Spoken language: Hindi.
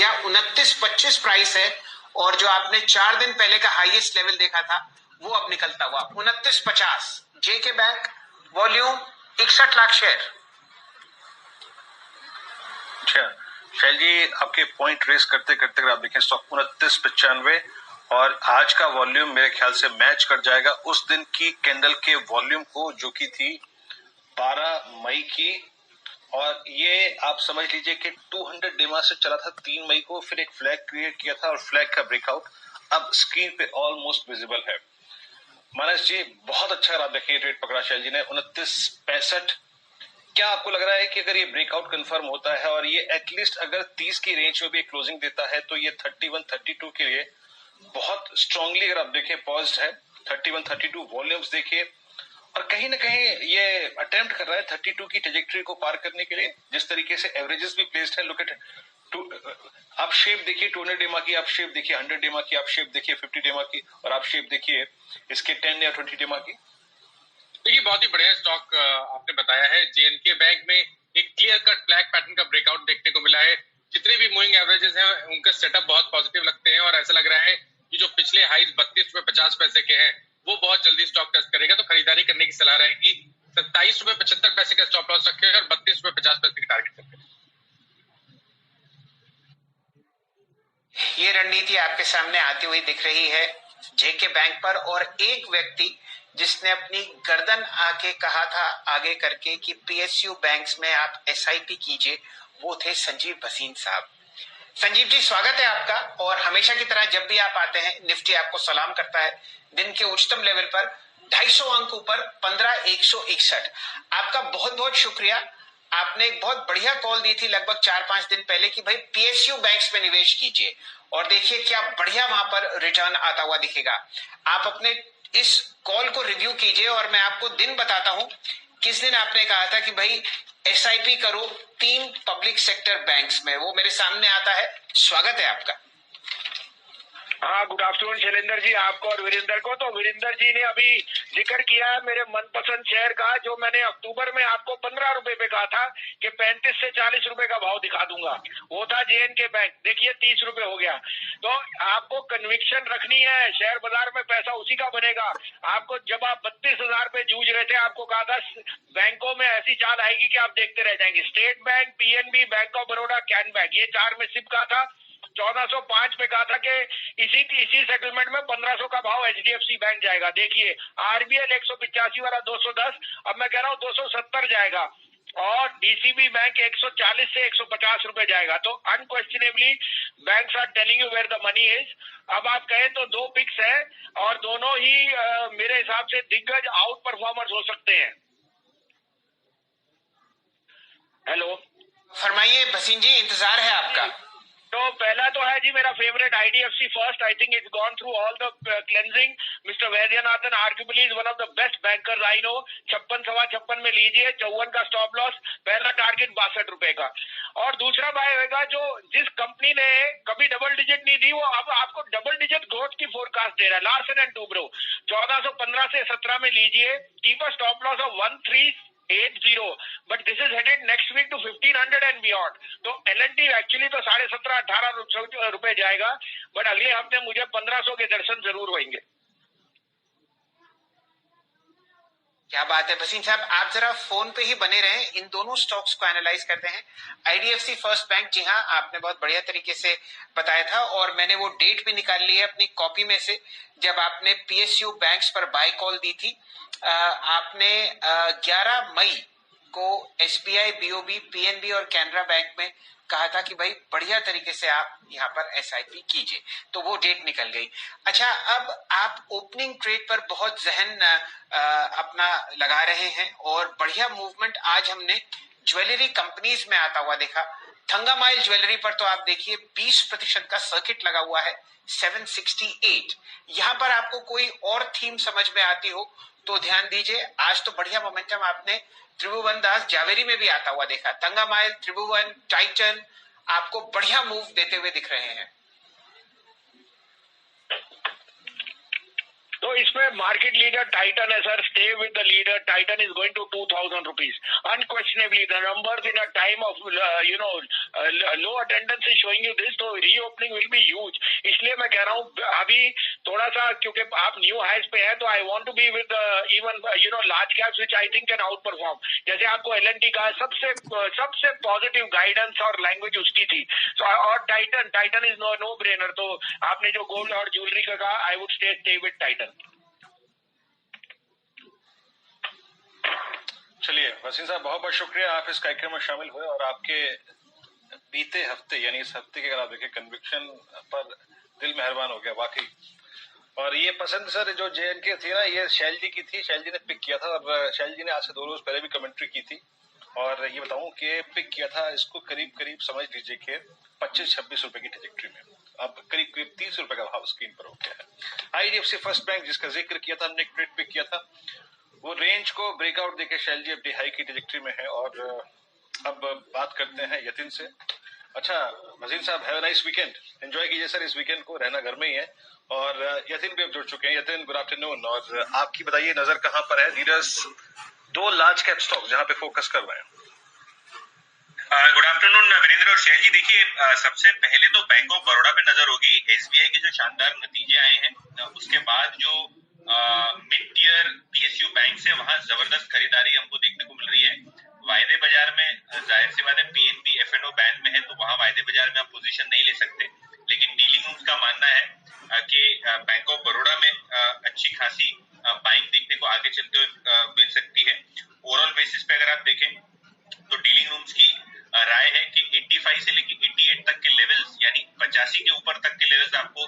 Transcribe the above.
बढ़िया 29.25 प्राइस है और जो आपने 4 दिन पहले का हाईएस्ट लेवल देखा था वो अब निकलता हुआ 29.50। जेके बैंक वॉल्यूम 61 लाख शेयर। अच्छा शैल जी, आपके पॉइंट रेस करते करते अगर आप देखें स्टॉक 29.95 और आज का वॉल्यूम मेरे ख्याल से मैच कर जाएगा उस दिन की कैंडल के वॉल्यूम को जो की थी 12 मई की। और ये आप समझ लीजिए कि 200 डेमा से चला था 3 मई को, फिर एक फ्लैग क्रिएट किया था और फ्लैग का ब्रेकआउट अब स्क्रीन पे ऑलमोस्ट विजिबल है। मानस जी बहुत अच्छा आप देखिए ट्रेड पकड़ा शैल जी ने 29.65। क्या आपको लग रहा है कि अगर ये ब्रेकआउट कंफर्म होता है और ये एटलीस्ट अगर 30 की रेंज में भी क्लोजिंग देता है तो ये 31-32 के लिए बहुत स्ट्रांगली अगर आप देखें पॉज्ड है। 31-32 वॉल्यूम्स देखिए और कहीं ना कहीं ये अटेम्प्ट कर रहा है 32 की ट्रेजेक्टरी को पार करने के लिए। जिस तरीके से एवरेजेस भी प्लेस्ड है, लुक एट आप शेप देखिए 200 डेमा की, आप शेप देखिए 100 डेमा की, आप शेप देखिए 50 डेमा की और आप शेप देखिए इसके 10 या 20 डेमा की। देखिए बहुत ही बढ़िया स्टॉक आपने बताया है। जेएनके बैंक में एक क्लियर कट ब्लैक पैटर्न का ब्रेकआउट देखने को मिला है। जितने भी मूविंग एवरेजेस हैं उनका सेटअप बहुत पॉजिटिव लगते हैं और ऐसा लग रहा है कि जो पिछले हाईज 32.50 के हैं वो बहुत जल्दी स्टॉक टेस्ट करेगा, तो खरीदारी करने की सलाह रहेगी। 27.75 का स्टॉप लॉस रखेगा और 32.50 की टारगेट रखेगा। ये रणनीति आपके सामने आती हुई दिख रही है जेके बैंक पर। और एक व्यक्ति जिसने अपनी गर्दन आके कहा था आगे करके कि पीएसयू बैंक्स में आप एसआईपी कीजिए, वो थे संजीव भसीन साहब। संजीव जी स्वागत है आपका। और हमेशा की तरह जब भी आप आते हैं निफ्टी आपको सलाम करता है। दिन के उच्चतम लेवल पर 250 अंक ऊपर 15,161। आपका बहुत बहुत शुक्रिया। आपने एक बहुत बढ़िया कॉल दी थी लगभग 4-5 दिन पहले कि भाई पीएसयू बैंक्स में निवेश कीजिए और देखिए क्या बढ़िया वहां पर रिटर्न आता हुआ दिखेगा। आप अपने इस कॉल को रिव्यू कीजिए और मैं आपको दिन बताता हूं किस दिन आपने कहा था कि भाई एसआईपी करो 3 पब्लिक सेक्टर बैंक्स में। वो मेरे सामने आता है। स्वागत है आपका। हाँ, गुड आफ्टरनून शैलेंद्र जी, आपको और वीरेंद्र को। तो वीरेंद्र जी ने अभी जिक्र किया है मेरे मनपसंद शेयर का, जो मैंने अक्टूबर में आपको 15 रुपए पे कहा था कि 35 से 40 रुपए का भाव दिखा दूंगा, वो था जेएनके बैंक। देखिए 30 रुपए हो गया। तो आपको कन्विक्शन रखनी है, शेयर बाजार में पैसा उसी का बनेगा। आपको जब आप 32,000 पे जूझ रहे थे, आपको कहा था बैंकों में ऐसी चाल आएगी कि आप देखते रह जाएंगे। State bank, PNB, bank of Baroda, can bank, ये 4 में सिप का था। 1405 पे कहा था कि इसी सेटलमेंट में 1500 का भाव एचडीएफसी बैंक जाएगा। देखिए आरबीएल 185 वाला 210, अब मैं कह रहा हूँ 270 जाएगा और डीसीबी बैंक 140 से 150 रुपए जाएगा। तो unquestionably banks are telling you where the money is. अब आप कहें तो 2 पिक्स है और दोनों ही मेरे हिसाब से दिग्गज आउट परफॉर्मर्स हो सकते हैं। हेलो फरमाइए भसीन जी, इंतजार है आपका। तो पहला तो है जी मेरा favourite IDFC First. I think it's gone through all the cleansing. Mister Vaidyanathan arguably is one of the best bankers I know. 56-56 में लीजिए, 54 का स्टॉप लॉस, पहला टारगेट 62 रुपए का। और दूसरा भाई होगा जो जिस कंपनी ने कभी डबल डिजिट नहीं दी, वो अब आपको डबल डिजिट ग्रोथ की फोरकास्ट दे रहा है, लार्सन एंड टूब्रो। 1415 से 17 में लीजिए, keep a stop loss of 1380, but this is headed next week to 1500 and beyond. तो एलएनटी एक्चुअली तो 17.5-18 रुपए जाएगा, बट अगले हफ्ते मुझे 1500 के दर्शन जरूर होंगे। क्या बात है भसीन साहब, आप जरा फोन पे ही बने रहें, इन दोनों स्टॉक्स को एनालाइज करते हैं। आईडीएफसी फर्स्ट बैंक, जी हाँ आपने बहुत बढ़िया तरीके से बताया था और मैंने वो डेट भी निकाल ली है अपनी कॉपी में से जब आपने पीएसयू बैंक्स पर बाय कॉल दी थी। आपने 11 मई को एसबीआई, बीओबी, पीएनबी और कैनरा बैंक में कहा था कि भाई बढ़िया तरीके से आप यहाँ पर एसआईपी कीजिए, तो वो डेट निकल गई। अच्छा, अब आप ओपनिंग ट्रेड पर बहुत जहन अपना लगा रहे हैं और बढ़िया मूवमेंट आज हमने ज्वेलरी कंपनीज में आता हुआ देखा। थंगामाइल ज्वेलरी पर तो आप देखिए 20% का सर्किट लगा हुआ है 768। यहाँ पर आपको कोई और थीम समझ में आती हो तो ध्यान दीजिए। आज तो बढ़िया मोमेंटम आपने त्रिभुवन दास जावेरी में भी आता हुआ देखा। थंगामाइल, त्रिभुवन, टाइटन आपको बढ़िया मूव देते हुए दिख रहे हैं। तो इसमें मार्केट लीडर टाइटन है sir. Stay with the leader. Titan is going to 2000 rupees unquestionably. The numbers in a time of low attendance is showing you this. तो रीओपनिंग विल बी ह्यूज. इसलिए मैं कह रहा हूँ अभी थोड़ा सा, क्योंकि आप न्यू हाइज पे है, तो I want to be with even large caps which I think can out perform. जैसे आपको एलएनटी का सबसे पॉजिटिव गाइडेंस और लैंग्वेज उसकी थी. तो और टाइटन इज नो ब्रेनर. तो आपने जो गोल्ड और ज्वेलरी का कहा, I would stay with Titan. चलिए वसीम साहब, बहुत बहुत शुक्रिया आप इस कार्यक्रम में शामिल हुए और आपके बीते हफ्ते यानी इस हफ्ते के अगर आप देखें कन्विक्शन पर दिल मेहरबान हो गया वाकई. और ये पसंद सर जो जेएनके थी ना, ये शैल जी की थी. शैल जी ने पिक किया था और शैल जी ने आज से 2 रोज पहले भी कमेंट्री की थी. और ये बताऊं कि पिक किया था इसको करीब करीब समझ लीजिए कि 25-26 रुपए की ट्रेजेक्ट्री में. अब करीब करीब 30 रुपए का भाव स्क्रीन पर हो गया है. आईडीएफसी फर्स्ट बैंक जिसका जिक्र किया था हमने, एक ट्रेड पिक किया था, वो रेंज को ब्रेकआउट देके शैल जी अपनी हाई की ट्रेजेक्ट्री में है. और अब बात करते हैं यतिन से. अच्छा वसीम साहब, have a nice weekend. Enjoy कीजिए सर इस वीकेंड को, रहना घर में ही है. और यतिन भी अब जुड़ चुके हैं. Yatin, good afternoon. और आपकी बताइए नजर कहां पर है? लीडर्स 2 लार्ज कैप स्टॉक जहां पे फोकस कर रहे हैं. गुड आफ्टरनून वीरेंद्र और शैल जी. देखिए, सबसे पहले तो बैंक ऑफ बड़ौदा पे नजर होगी. एसबीआई के जो शानदार नतीजे आए हैं, उसके बाद जो मिड टियर पीएसयू बैंक है वहां जबरदस्त खरीदारी हमको देखने को मिल रही है. वायदे बाजार में जाहिर सी बात है पीएनबी एफएनओ बैन में है, तो वहां वायदे बाजार में आप पोजीशन नहीं ले सकते. लेकिन डीलिंग रूम्स का मानना है कि बैंक ऑफ बड़ौदा में अच्छी खासी बाइंग देखने को आगे चलते हुए मिल सकती है. ओवरऑल बेसिस पे अगर आप देखें तो डीलिंग रूम्स की राय है कि 85 से लेकर 88 तक के लेवल्स, यानी 85 के ऊपर तक के लेवल्स आपको